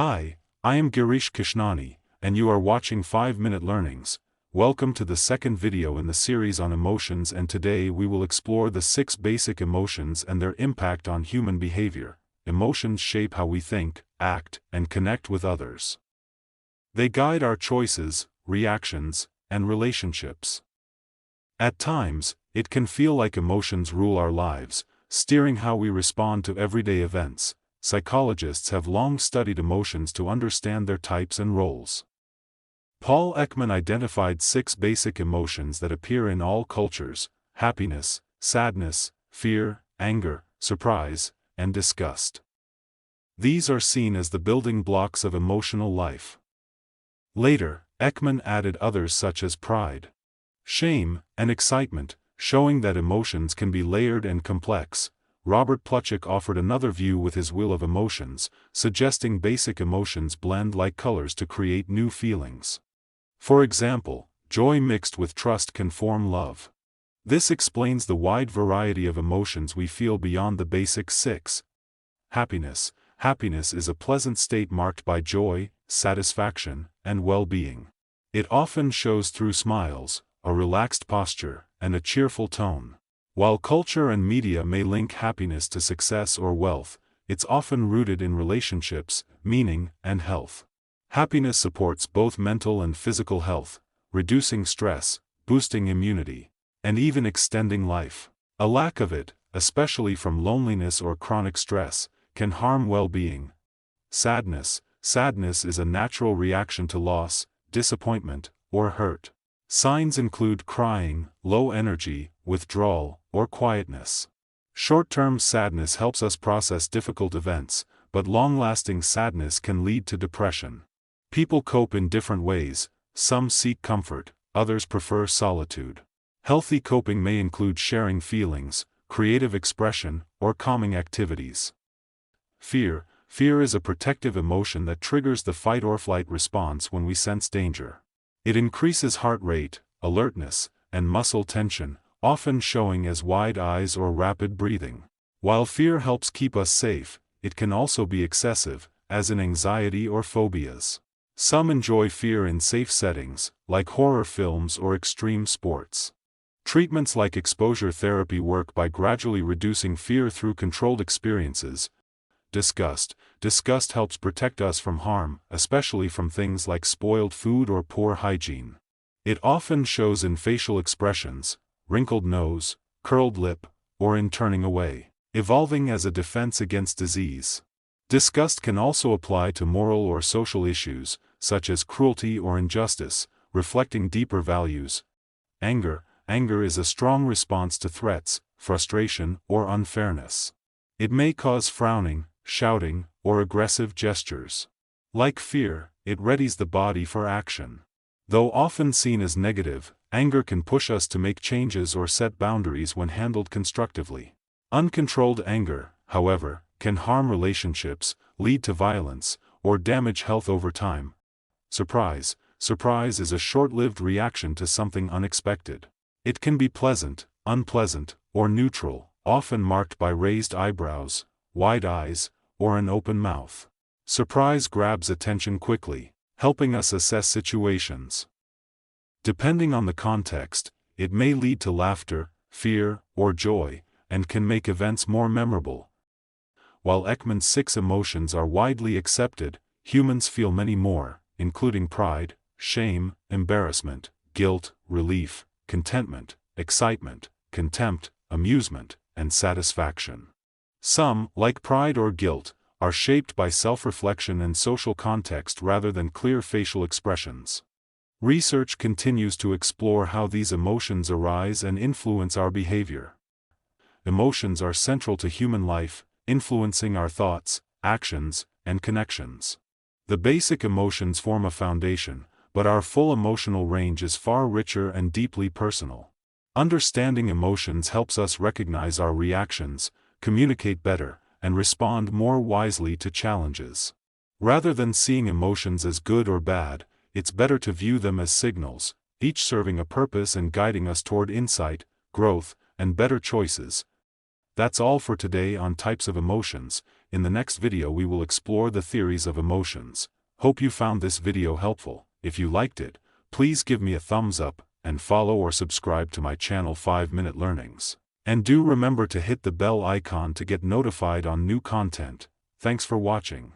Hi, I am Girish Kishnani, and you are watching 5-Minute Learnings. Welcome to the second video in the series on emotions, and today we will explore the 6 basic emotions and their impact on human behavior. Emotions shape how we think, act, and connect with others. They guide our choices, reactions, and relationships. At times, it can feel like emotions rule our lives, steering how we respond to everyday events. Psychologists have long studied emotions to understand their types and roles. Paul Ekman identified 6 basic emotions that appear in all cultures: happiness, sadness, fear, anger, surprise, and disgust. These are seen as the building blocks of emotional life. Later, Ekman added others such as pride, shame, and excitement, showing that emotions can be layered and complex. Robert Plutchik offered another view with his Wheel of Emotions, suggesting basic emotions blend like colors to create new feelings. For example, joy mixed with trust can form love. This explains the wide variety of emotions we feel beyond the basic 6. Happiness. Happiness is a pleasant state marked by joy, satisfaction, and well-being. It often shows through smiles, a relaxed posture, and a cheerful tone. While culture and media may link happiness to success or wealth, it's often rooted in relationships, meaning, and health. Happiness supports both mental and physical health, reducing stress, boosting immunity, and even extending life. A lack of it, especially from loneliness or chronic stress, can harm well-being. Sadness. Sadness is a natural reaction to loss, disappointment, or hurt. Signs include crying, low energy, withdrawal, or quietness. Short-term sadness helps us process difficult events, but long-lasting sadness can lead to depression. People cope in different ways. Some seek comfort, others prefer solitude. Healthy coping may include sharing feelings, creative expression, or calming activities. Fear. Fear is a protective emotion that triggers the fight-or-flight response when we sense danger. It increases heart rate, alertness, and muscle tension, often showing as wide eyes or rapid breathing. While fear helps keep us safe, it can also be excessive, as in anxiety or phobias. Some enjoy fear in safe settings, like horror films or extreme sports. Treatments like exposure therapy work by gradually reducing fear through controlled experiences. Disgust. Disgust helps protect us from harm, especially from things like spoiled food or poor hygiene. It often shows in facial expressions, wrinkled nose, curled lip, or in turning away, evolving as a defense against disease. Disgust can also apply to moral or social issues, such as cruelty or injustice, reflecting deeper values. Anger. Anger is a strong response to threats, frustration, or unfairness. It may cause frowning, shouting, or aggressive gestures. Like fear, it readies the body for action. Though often seen as negative, anger can push us to make changes or set boundaries when handled constructively. Uncontrolled anger, however, can harm relationships, lead to violence, or damage health over time. Surprise. Surprise is a short-lived reaction to something unexpected. It can be pleasant, unpleasant, or neutral, often marked by raised eyebrows, wide eyes, or an open mouth. Surprise grabs attention quickly, helping us assess situations. Depending on the context, it may lead to laughter, fear, or joy, and can make events more memorable. While Ekman's 6 emotions are widely accepted, humans feel many more, including pride, shame, embarrassment, guilt, relief, contentment, excitement, contempt, amusement, and satisfaction. Some, like pride or guilt, are shaped by self-reflection and social context rather than clear facial expressions. Research continues to explore how these emotions arise and influence our behavior. Emotions are central to human life, influencing our thoughts, actions, and connections. The basic emotions form a foundation, but our full emotional range is far richer and deeply personal. Understanding emotions helps us recognize our reactions, communicate better, and respond more wisely to challenges. Rather than seeing emotions as good or bad, it's better to view them as signals, each serving a purpose and guiding us toward insight, growth, and better choices. That's all for today on types of emotions. In the next video we will explore the theories of emotions. Hope you found this video helpful. If you liked it, please give me a thumbs up, and follow or subscribe to my channel 5-Minute Learnings. And do remember to hit the bell icon to get notified on new content. Thanks for watching.